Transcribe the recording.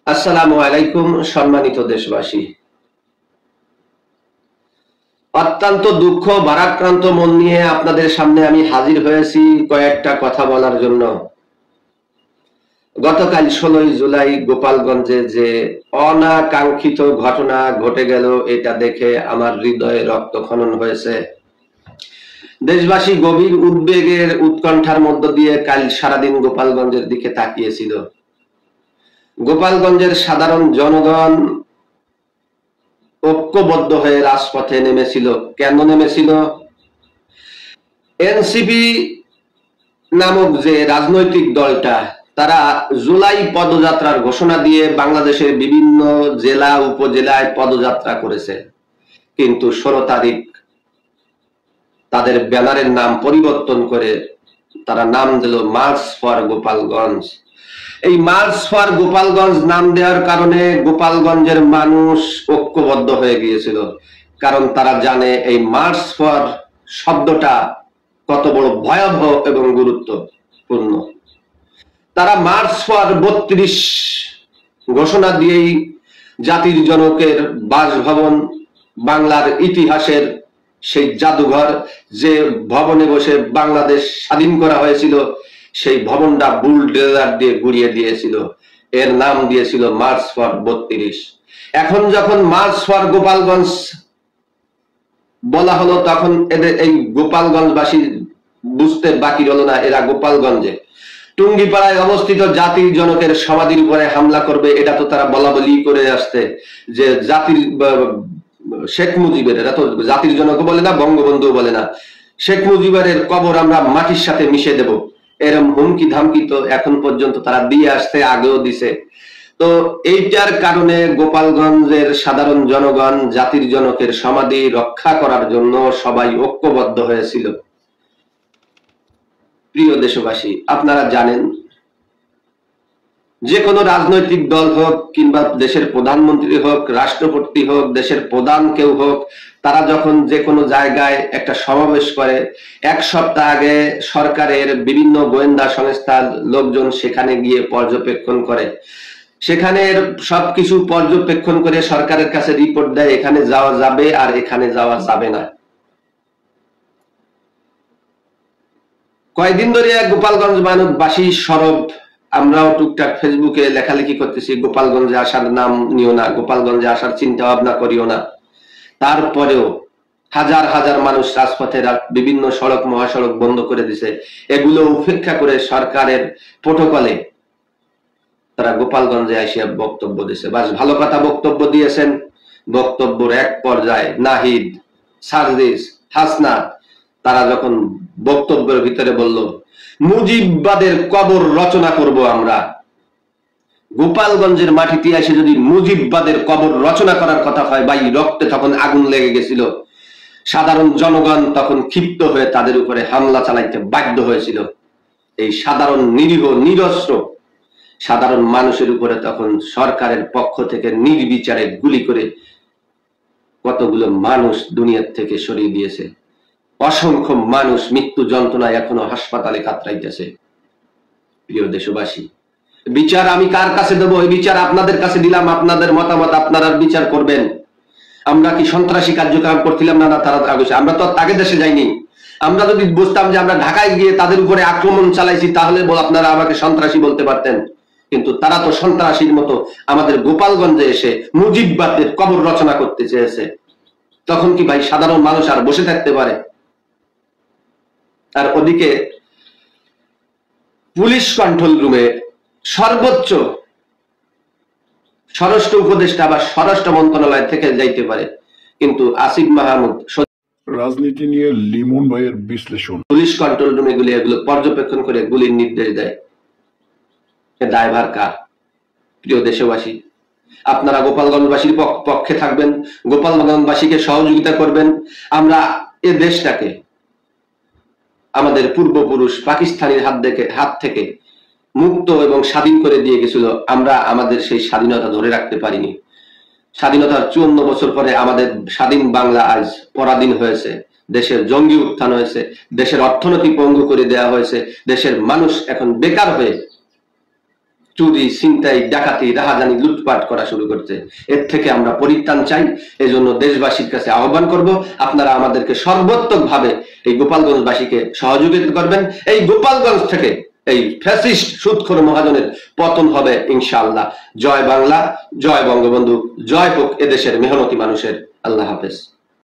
আসসালামু আলাইকুম সম্মানিত দেশবাসী। অত্যন্ত দুঃখ ভারাক্রান্ত মন নিয়ে আপনাদের সামনে আমি হাজির হয়েছি কয়েকটা কথা বলার জন্য। গতকাল 16 জুলাই গোপালগঞ্জে যে অনাকাঙ্ক্ষিত ঘটনা ঘটে গেল, এটা দেখে আমার হৃদয়ে রক্তক্ষরণ হয়েছে। দেশবাসী গভীর উদ্বেগের উৎকণ্ঠার মধ্য দিয়ে কাল সারাদিন গোপালগঞ্জের দিকে তাকিয়েছিল। গোপালগঞ্জের সাধারণ জনগণ ঐক্যবদ্ধ হয়ে রাজপথে নেমেছিল। কেন নেমেছিল? এনসিপি নামক যে রাজনৈতিক দলটা, তারা জুলাই পদযাত্রার ঘোষণা দিয়ে বাংলাদেশের বিভিন্ন জেলা উপজেলায় পদযাত্রা করেছে, কিন্তু 16 তারিখ তাদের ব্যানারের নাম পরিবর্তন করে তারা নাম দিল মার্চ ফর গোপালগঞ্জ। এই মার্চ ফর গোপালগঞ্জ নাম দেওয়ার কারণে গোপালগঞ্জের মানুষ ঐক্যবদ্ধ হয়ে গিয়েছিল, কারণ তারা জানে এই মার্চ ফর শব্দটা কত বড় ভয়াবহ এবং গুরুত্বপূর্ণ। তারা মার্চ ফর 32 ঘোষণা দিয়েই জাতির জনকের বাসভবন, বাংলার ইতিহাসের সেই জাদুঘর, যে ভবনে বসে বাংলাদেশ স্বাধীন করা হয়েছিল, সেই ভবনটা বুলডোজার দিয়ে গুড়িয়ে দিয়েছিল। এর নাম দিয়েছিল মার্চ ফর 32। এখন যখন মার্চ ফর গোপালগঞ্জ বলা হলো, তখন এদের এই গোপালগঞ্জবাসী বুঝতে বাকি হলো না এরা গোপালগঞ্জে টুঙ্গিপাড়ায় অবস্থিত জাতির জনকের সমাধির উপরে হামলা করবে। এটা তো তারা বলা বলি করে আসছে যে জাতির শেখ মুজিবের, এরা তো জাতির জনক বলে না, বঙ্গবন্ধু বলে না, শেখ মুজিবের কবর আমরা মাটির সাথে মিশে দেব, এরকম হুমকি ধামকি তো এখন পর্যন্ত তারা দিয়ে আসছে, আগেও দিছে। তো এইটার কারণে গোপালগঞ্জের সাধারণ জনগণ জাতির জনকের সমাধি রক্ষা করার জন্য সবাই ঐক্যবদ্ধ হয়েছিল। প্রিয় দেশবাসী, আপনারা জানেন যে কোনো রাজনৈতিক দল হোক কিংবা দেশের প্রধানমন্ত্রী হোক, রাষ্ট্রপতি হোক, দেশের প্রধান কেউ হোক, তারা যখন যে কোনো জায়গায় একটা সমাবেশ করে, এক সপ্তাহ আগে সরকারের বিভিন্ন গোয়েন্দা সংস্থার লোকজন সেখানে গিয়ে পর্যবেক্ষণ করে, সেখানের সবকিছু পর্যবেক্ষণ করে সরকারের কাছে রিপোর্ট দেয় এখানে যাওয়া যাবে আর এখানে যাওয়া যাবে না। কয়েকদিন ধরে গোপালগঞ্জ মানববাসী সরব, আমরাও টুকটাক ফেসবুকে লেখালেখি করতেছি, গোপালগঞ্জে আসার নাম নিও না, গোপালগঞ্জে আসার চিন্তা ভাবনা করিও না। তারপরেও হাজার হাজার মানুষ রাজপথে বিভিন্ন সড়ক মহাসড়ক বন্ধ করে দিছে। এগুলো উপেক্ষা করে সরকারের প্রটোকলে তারা গোপালগঞ্জে আসিয়া বক্তব্য দিয়েছে। বাস ভালো কথা বক্তব্য দিয়েছেন। বক্তব্যের এক পর্যায়ে নাহিদ, সার্জিস, হাসনা তারা যখন বক্তব্যের ভিতরে বলল মুজিববাদের কবর রচনা করব আমরা, গোপালগঞ্জের মাটিতে এসে যদি মুজিববাদের কবর রচনা করার কথা হয়, ভাই রক্তে তখন আগুন লেগে গেছিল। সাধারণ জনগণ তখন ক্ষিপ্ত হয়ে তাদের উপরে হামলা চালাইতে বাধ্য হয়েছিল। এই সাধারণ নিরীহ নিরস্ত্র সাধারণ মানুষের উপরে তখন সরকারের পক্ষ থেকে নির্বিচারে গুলি করে কতগুলো মানুষ দুনিয়ার থেকে সরিয়ে দিয়েছে। অসংখ্য মানুষ মৃত্যু যন্ত্রণায় এখনো হাসপাতালে কাতরাইতেছে। প্রিয় দেশবাসী, বিচার আমি কার কাছে দেবো? এই বিচার আপনাদের কাছে দিলাম, আপনাদের মতামত আপনারা বিচার করবেন। আমরা কি সন্ত্রাসী কার্যক্রম করছিলাম? না, তারা আমরা তো আগে দেশে যাইনি। আমরা যদি বুঝতাম যে আমরা ঢাকায় গিয়ে তাদের উপরে আক্রমণ চালাইছি, তাহলে আপনারা আমাকে সন্ত্রাসী বলতে পারতেন। কিন্তু তারা তো সন্ত্রাসীর মতো আমাদের গোপালগঞ্জে এসে মুজিববাদের কবর রচনা করতে চেয়েছে। তখন কি ভাই সাধারণ মানুষ আর বসে থাকতে পারে? আর ওদিকে পুলিশ কন্ট্রোল রুমে সর্বোচ্চ স্বরাষ্ট্র উপদেষ্টা বা স্বরাষ্ট্র মন্ত্রণালয় থেকে যাইতে পারে, কিন্তু আসিফ মাহমুদ রাজনীতি নিয়ে লিমন ভাইয়ের বিশ্লেষণ। পুলিশ কন্ট্রোল রুমে এগুলো পর্যবেক্ষণ করে গুলির নির্দেশ দেয়। দায়ভার কার? প্রিয় দেশবাসী, আপনারা গোপালগঞ্জবাসীর পক্ষে থাকবেন, গোপালগঞ্জবাসীকে সহযোগিতা করবেন। আমরা এ দেশটাকে আমাদের পূর্বপুরুষ পাকিস্তানের হাত থেকে মুক্ত এবং স্বাধীন করে দিয়ে গেছিল। আমরা আমাদের সেই স্বাধীনতা ধরে রাখতে পারিনি। স্বাধীনতার 54 বছর পরে আমাদের স্বাধীন বাংলা আজ পরাধীন হয়েছে। দেশের জঙ্গি উত্থান হয়েছে, দেশের অর্থনীতি পঙ্গু করে দেওয়া হয়েছে, দেশের মানুষ এখন বেকার হয়ে চুরি, ছিনতাই, ডাকাতি, রাহাজানি, লুটপাট করা শুরু করছে। এর থেকে আমরা পরিত্রাণ চাই। এজন্য দেশবাসীর কাছে আহ্বান করব, আপনারা আমাদেরকে সর্বোত্তকভাবে এই গোপালগঞ্জবাসীকে সহযোগিতা করবেন। এই গোপালগঞ্জ থেকে এই ফ্যাসিস্ট সুদখোর মহাজনের পতন হবে ইনশাআল্লাহ। জয় বাংলা, জয় বঙ্গবন্ধু, জয় হোক এদেশের মেহনতি মানুষের। আল্লাহ হাফেজ।